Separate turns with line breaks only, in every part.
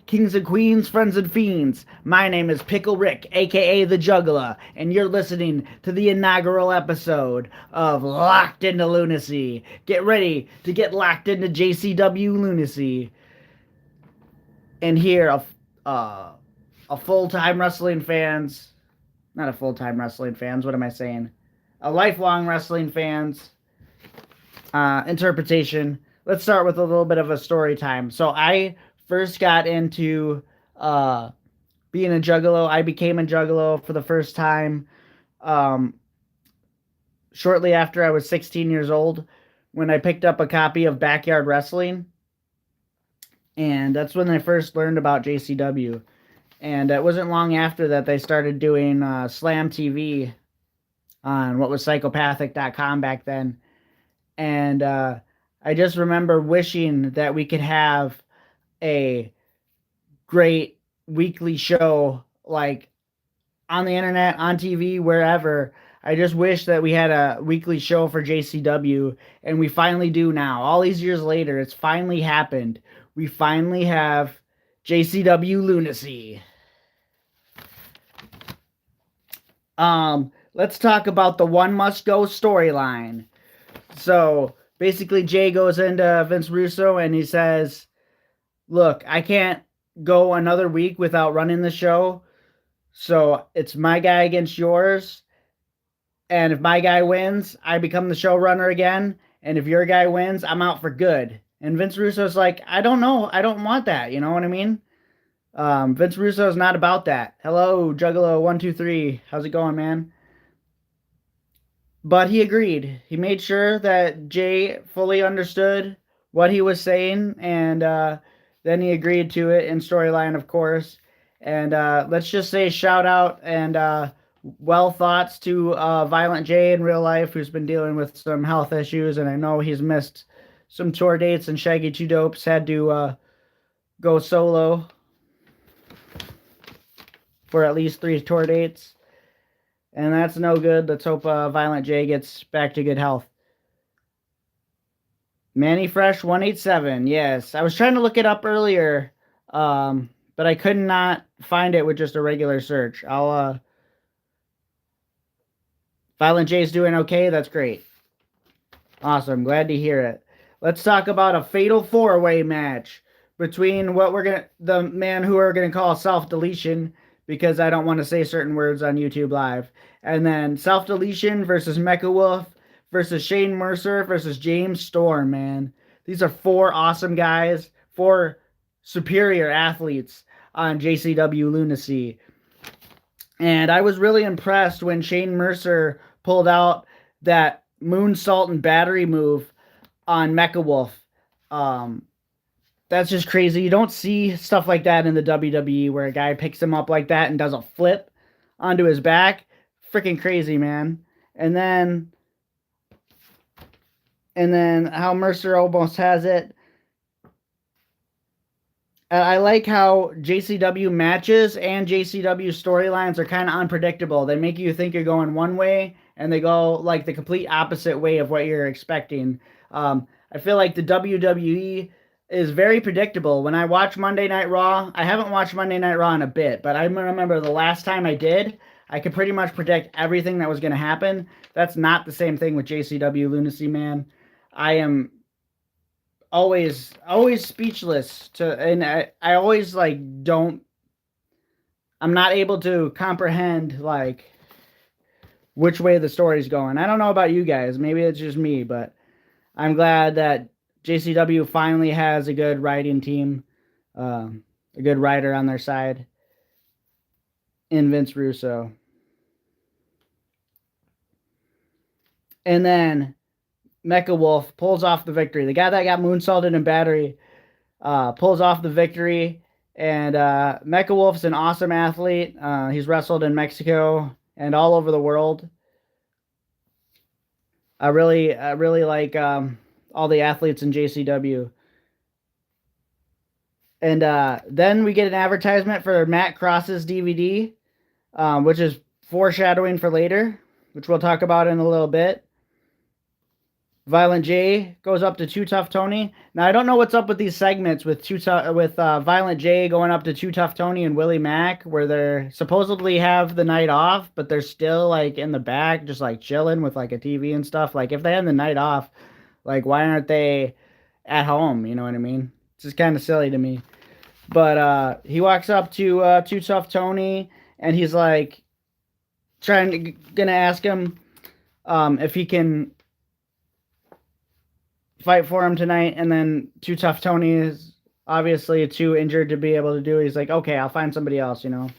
kings and queens, friends and fiends. My name is Pickle Rick, aka The Juggler, and you're listening to the inaugural episode of Locked into Lunacy. Get ready to get locked into JCW Lunacy and hear a full-time wrestling fans, not a full-time wrestling fans, what am I saying? A lifelong wrestling fans interpretation. Let's start with a little bit of a story time. So I first got into being a juggalo. I became a juggalo for the first time um, shortly after I was 16 years old when I picked up a copy of Backyard Wrestling. And that's when I first learned about JCW. And it wasn't long after that they started doing Slam TV on what was psychopathic.com back then. And I just remember wishing that we could have a great weekly show like on the internet, on TV, wherever. I just wish that we had a weekly show for JCW, and we finally do now. All these years later, it's finally happened. We finally have JCW Lunacy. Let's talk about the One Must Go storyline. So basically, Jay goes into Vince Russo and he says, look, I can't go another week without running the show. So it's my guy against yours. And if my guy wins, I become the showrunner again. And if your guy wins, I'm out for good. And Vince Russo's like, I don't know. I don't want that. You know what I mean? Vince Russo's not about that. Hello, Juggalo123. How's it going, man? But he agreed. He made sure that Jay fully understood what he was saying, and then he agreed to it in storyline, of course. And let's just say shout out and well thoughts to Violent J in real life, who's been dealing with some health issues, and I know he's missed some tour dates, and Shaggy 2 Dopes had to go solo for at least 3 tour dates. And that's no good. Let's hope Violent J gets back to good health. Manny Fresh 187. Yes. I was trying to look it up earlier, but I could not find it with just a regular search. Violent J's doing okay. That's great. Awesome. Glad to hear it. Let's talk about a fatal 4-way match between the man who we're going to call Self-Deletion, because I don't want to say certain words on YouTube Live. And then Self-Deletion versus Mecha Wolf versus Shane Mercer versus James Storm, man. These are 4 awesome guys, 4 superior athletes on JCW Lunacy. And I was really impressed when Shane Mercer pulled out that moonsault and battery move on Mecha Wolf. That's just crazy. You don't see stuff like that in the WWE where a guy picks him up like that and does a flip onto his back. Freaking crazy, man. And then how Mercer almost has it. And I like how JCW matches and JCW storylines are kind of unpredictable. They make you think you're going one way, and they go like the complete opposite way of what you're expecting. I feel like the WWE is very predictable. When I watch Monday Night Raw, I haven't watched Monday Night Raw in a bit, but I remember the last time I did, I could pretty much predict everything that was going to happen. That's not the same thing with JCW Lunacy, man. I am always speechless and I always I'm not able to comprehend like which way the story's going. I don't know about you guys. Maybe it's just me, but I'm glad that JCW finally has a good writing team, a good writer on their side in Vince Russo. And then Mecha Wolf pulls off the victory. The guy that got moonsaulted in battery pulls off the victory. And Mecha Wolf's an awesome athlete. He's wrestled in Mexico and all over the world. I really like all the athletes in JCW. And then we get an advertisement for Matt Cross's DVD, which is foreshadowing for later, which we'll talk about in a little bit. Violent J goes up to Too Tough Tony. Now I don't know what's up with these segments with Violent J going up to Too Tough Tony and Willie Mack, where they're supposedly have the night off, but they're still like in the back, just like chilling with like a TV and stuff. Like if they had the night off, like why aren't they at home? You know what I mean? It's just kind of silly to me. But he walks up to Too Tough Tony, and he's like gonna ask him if he can fight for him tonight. And then Too Tough Tony is obviously too injured to be able to do it. He's like, okay, I'll find somebody else, you know.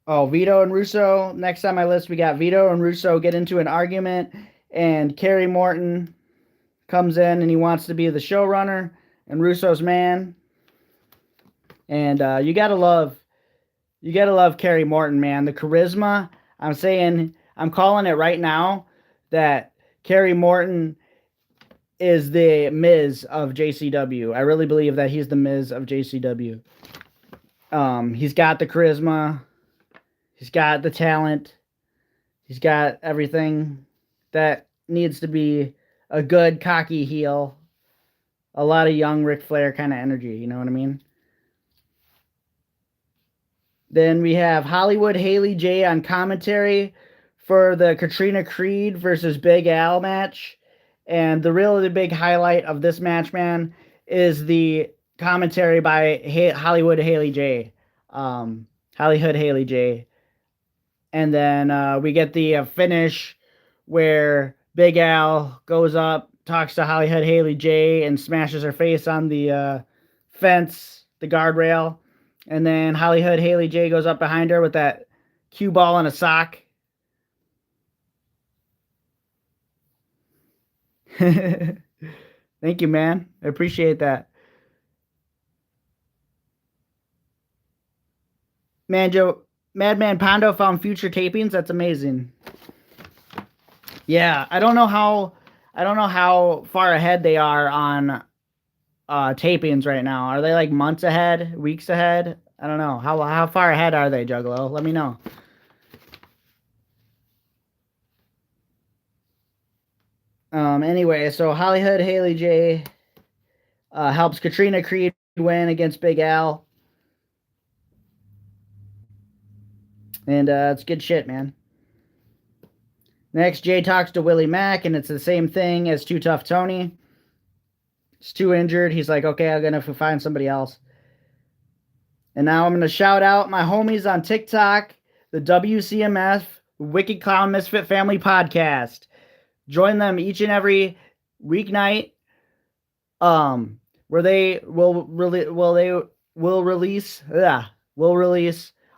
Oh, Vito and Russo. Next on my list, we got Vito and Russo get into an argument, and Kerry Morton comes in and he wants to be the showrunner and Russo's man. And you gotta love Kerry Morton, man. The charisma. I'm calling it right now that Kerry Morton is the Miz of JCW. I really believe that he's the Miz of JCW. He's got the charisma. He's got the talent. He's got everything that needs to be a good, cocky heel. A lot of young Ric Flair kind of energy, you know what I mean? Then we have Hollywood Haley J on commentary for the Katrina Creed versus Big Al match. And the really big highlight of this match, man, is the commentary by Hollywood Haley J. Hollywood Haley J. And then we get the finish where Big Al goes up, talks to Hollywood Haley J, and smashes her face on the fence, the guardrail. And then Hollywood Haley J goes up behind her with that cue ball and a sock. Thank you, man. I appreciate that. Madman Pondo found future tapings. That's amazing. Yeah, I don't know how far ahead they are on tapings right now. Are they like months ahead, weeks ahead? I don't know. How far ahead are they, Juggalo? Let me know. Anyway, so Hollywood Haley J helps Katrina Creed win against Big Al. And it's good shit, man. Next, Jay talks to Willie Mack, and it's the same thing as Too Tough Tony. He's too injured. He's like, okay, I'm going to find somebody else. And now I'm going to shout out my homies on TikTok, the WCMF, Wicked Clown Misfit Family Podcast. Join them each and every weeknight, where they will release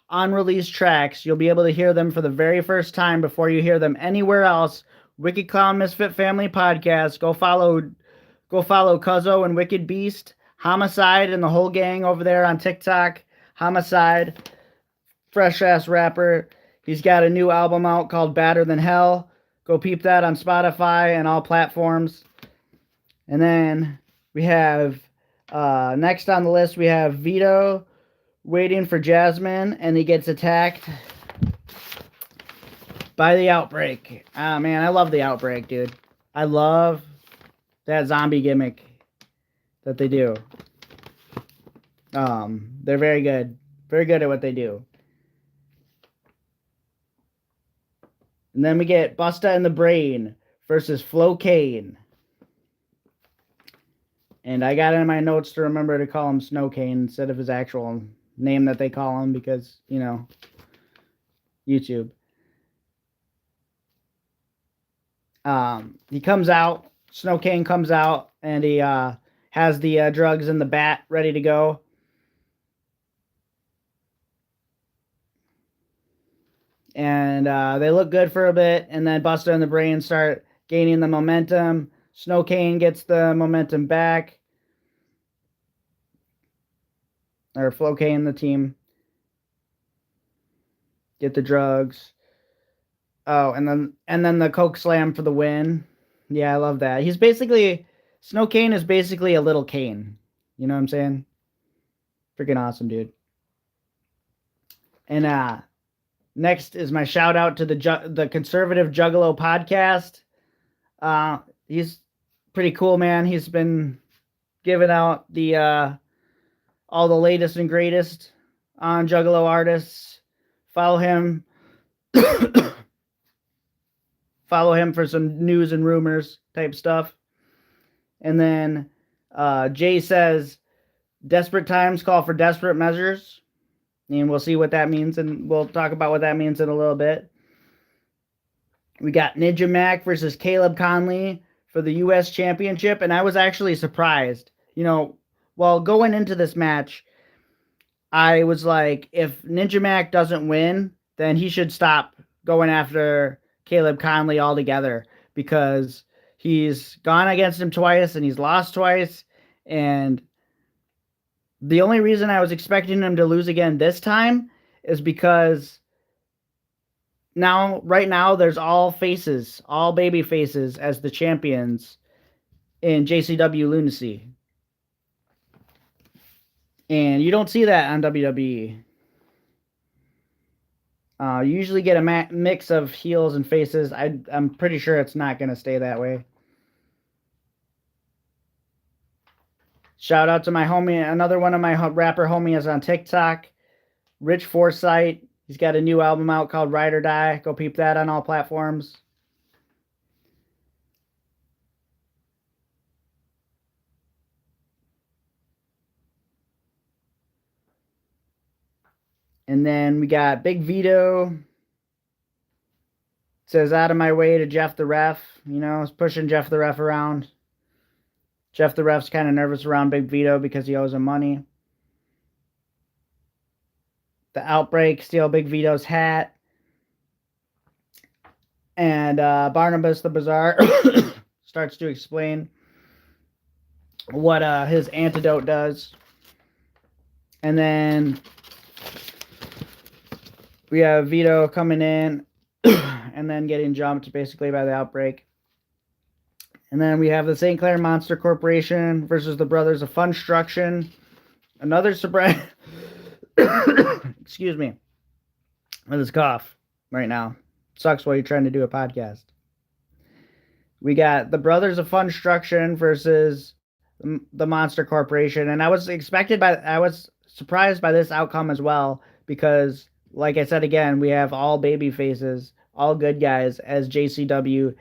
unreleased tracks. You'll be able to hear them for the very first time before you hear them anywhere else. Wicked Clown Misfit Family Podcast. Go follow Cuzzo and Wicked Beast, Homicide, and the whole gang over there on TikTok. Homicide, fresh ass rapper. He's got a new album out called Badder Than Hell. Go peep that on Spotify and all platforms. And then we have next on the list, we have Vito waiting for Jasmine, and he gets attacked by the Outbreak. Ah, man, I love the Outbreak, dude. I love that zombie gimmick that they do. They're very good. Very good at what they do. And then we get Busta in the Brain versus Flo Kane. And I got it in my notes to remember to call him Snow Cane instead of his actual name that they call him because, you know, YouTube. He comes out, Snow Cane comes out, and he has the drugs in the bat ready to go. And they look good for a bit, and then Busta and the Brain start gaining the momentum. Snow Cane gets the momentum back. Or Flo Cane, the team. Get the drugs. Oh, and then the Coke Slam for the win. Yeah, I love that. Snow Cane is basically a little Cane. You know what I'm saying? Freaking awesome, dude. And next is my shout out to the Conservative Juggalo podcast. He's pretty cool, man. He's been giving out the all the latest and greatest on Juggalo artists. Follow him. Follow him for some news and rumors type stuff. And then Jay says, desperate times call for desperate measures. And we'll see what that means, and we'll talk about what that means in a little bit. We got Ninja Mac versus Caleb Conley for the U.S. Championship, and I was actually surprised. Well, going into this match, I was like, if Ninja Mac doesn't win, then he should stop going after Caleb Conley altogether, because he's gone against him twice and he's lost twice, and the only reason I was expecting him to lose again this time is because right now, there's all baby faces as the champions in JCW Lunacy. And you don't see that on WWE. You usually get a mix of heels and faces. I'm pretty sure it's not going to stay that way. Shout out to my homie. Another one of my rapper homies on TikTok, Rich Foresight. He's got a new album out called Ride or Die. Go peep that on all platforms. And then we got Big Vito. Says out of my way to Jeff the Ref. Is pushing Jeff the Ref around. Jeff the Ref's kind of nervous around Big Vito because he owes him money. The Outbreak steal Big Vito's hat. And Barnabas the Bazaar starts to explain what his antidote does. And then we have Vito coming in and then getting jumped basically by the Outbreak. And then we have the St. Clair Monster Corporation versus the Brothers of Funstruction. Another surprise. Excuse me. With this cough right now. Sucks while you're trying to do a podcast. We got the Brothers of Funstruction versus the Monster Corporation. And I was surprised by this outcome as well, because like I said again, we have all baby faces, all good guys as JCW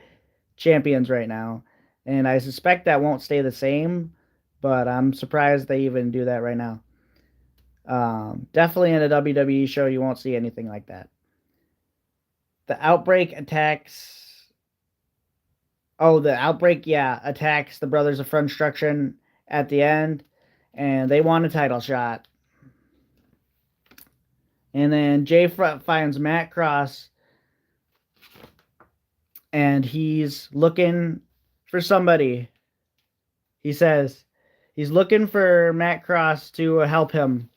champions right now. And I suspect that won't stay the same, but I'm surprised they even do that right now. Definitely in a WWE show, you won't see anything like that. The Outbreak attacks... the Outbreak, attacks the Brothers of Funstruction at the end, and they want a title shot. And then Jay finds Matt Cross, and he's looking for somebody. He says he's looking for Matt Cross to help him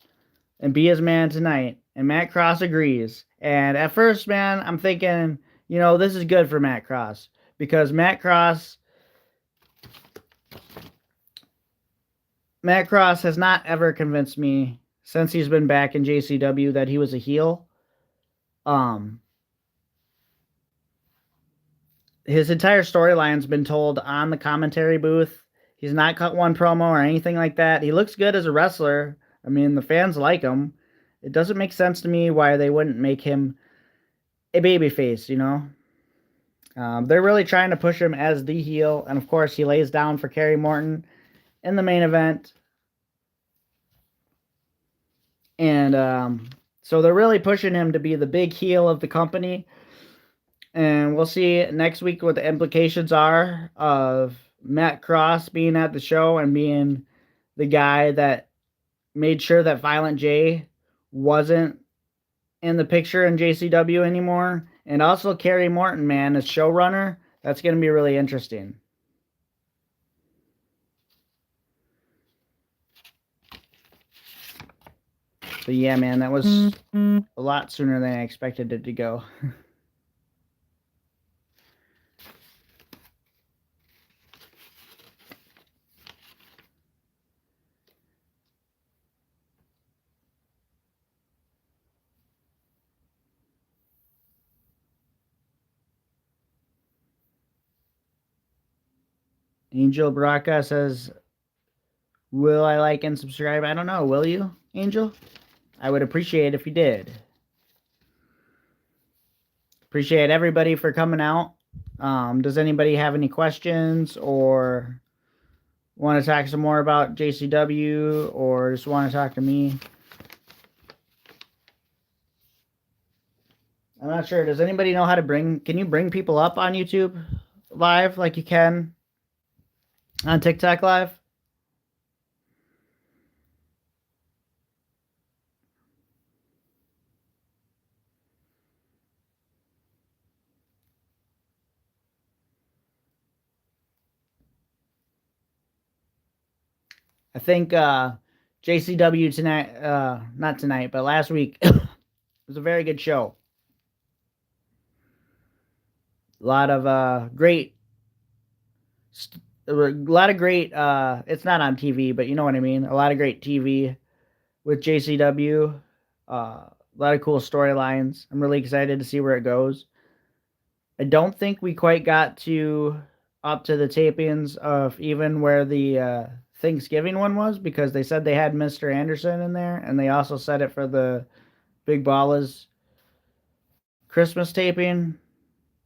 and be his man tonight. And Matt Cross agrees. And at first, man, I'm thinking, this is good for Matt Cross, because Matt Cross has not ever convinced me since he's been back in JCW that he was a heel. His entire storyline's been told on the commentary booth. He's not cut one promo or anything like that. He looks good as a wrestler. I mean, the fans like him. It doesn't make sense to me why they wouldn't make him a babyface, They're really trying to push him as the heel. And of course, he lays down for Kerry Morton in the main event. And so they're really pushing him to be the big heel of the company. And we'll see next week what the implications are of Matt Cross being at the show and being the guy that made sure that Violent J wasn't in the picture in JCW anymore. And also Kerry Morton, man, as showrunner. That's going to be really interesting. But yeah, man, that was a lot sooner than I expected it to go. Angel Braca says, will I like and subscribe? I don't know. Will you, Angel? I would appreciate if you did. Appreciate everybody for coming out. Does anybody have any questions or want to talk some more about JCW or just want to talk to me? I'm not sure. Does anybody know how to can you bring people up on YouTube live like you can on TikTok live? I think JCW tonight, not tonight, but last week was a very good show. A lot of great, a lot of great. It's not on TV, but you know what I mean. A lot of great TV with JCW. A lot of cool storylines. I'm really excited to see where it goes. I don't think we quite got to up to the tapings of even where the Thanksgiving one was because they said they had Mr. Anderson in there, and they also said it for the Big Ballas Christmas taping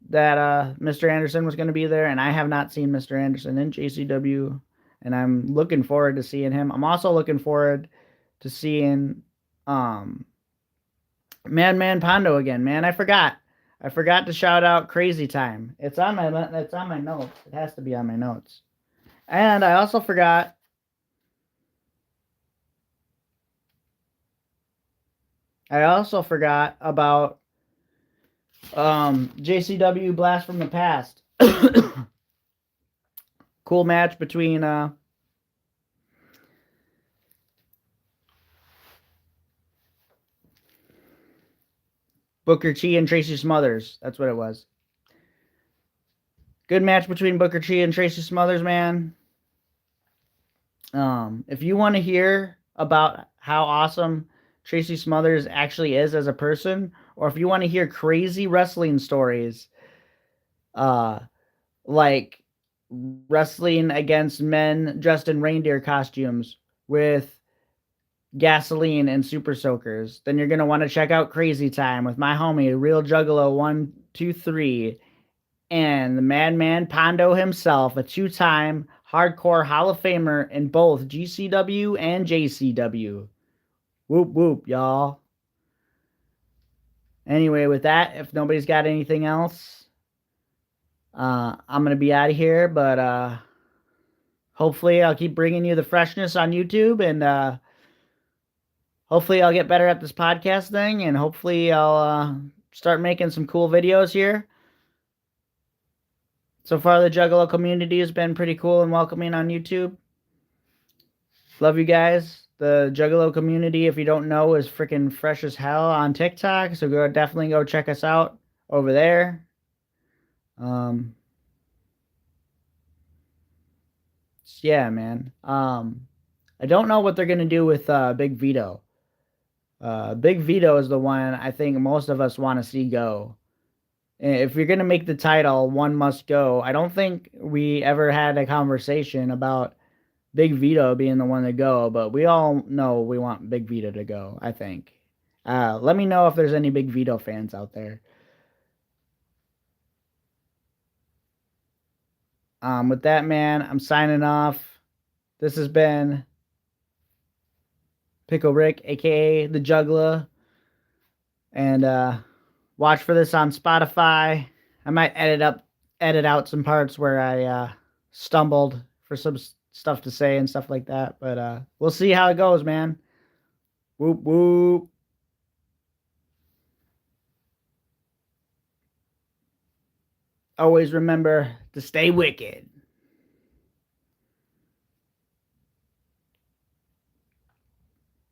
that Mr. Anderson was going to be there, and I have not seen Mr. Anderson in JCW, and I'm looking forward to seeing him. I'm also looking forward to seeing Madman Pondo again. Man, I forgot. I forgot to shout out Crazy Time. It's on my notes. It has to be on my notes. And I also forgot about JCW Blast from the Past. Cool match between Booker T and Tracy Smothers. That's what it was. Good match between Booker T and Tracy Smothers, man. If you want to hear about how awesome Tracy Smothers actually is as a person, or if you want to hear crazy wrestling stories, like wrestling against men dressed in reindeer costumes with gasoline and super soakers, then you're gonna want to check out Crazy Time with my homie Real Juggalo 123 and the Madman Pondo himself, a two-time hardcore Hall of Famer in both GCW and JCW. Whoop whoop, y'all. Anyway, with that, if nobody's got anything else, I'm gonna be out of here. But hopefully, I'll keep bringing you the freshness on YouTube, and hopefully, I'll get better at this podcast thing, and hopefully, I'll start making some cool videos here. So far, the Juggalo community has been pretty cool and welcoming on YouTube. Love you guys. The Juggalo community, if you don't know, is freaking fresh as hell on TikTok. So definitely go check us out over there. Yeah, man. I don't know what they're gonna do with Big Vito. Big Vito is the one I think most of us want to see go. If you're gonna make the title, one must go. I don't think we ever had a conversation about Big Vito being the one to go, but we all know we want Big Vito to go, I think. Let me know if there's any Big Vito fans out there. With that, man, I'm signing off. This has been Pickle Rick, aka the Juggler. And watch for this on Spotify. I might edit out some parts where I stumbled for some stuff to say and stuff like that. But we'll see how it goes, man. Whoop whoop. Always remember to stay wicked.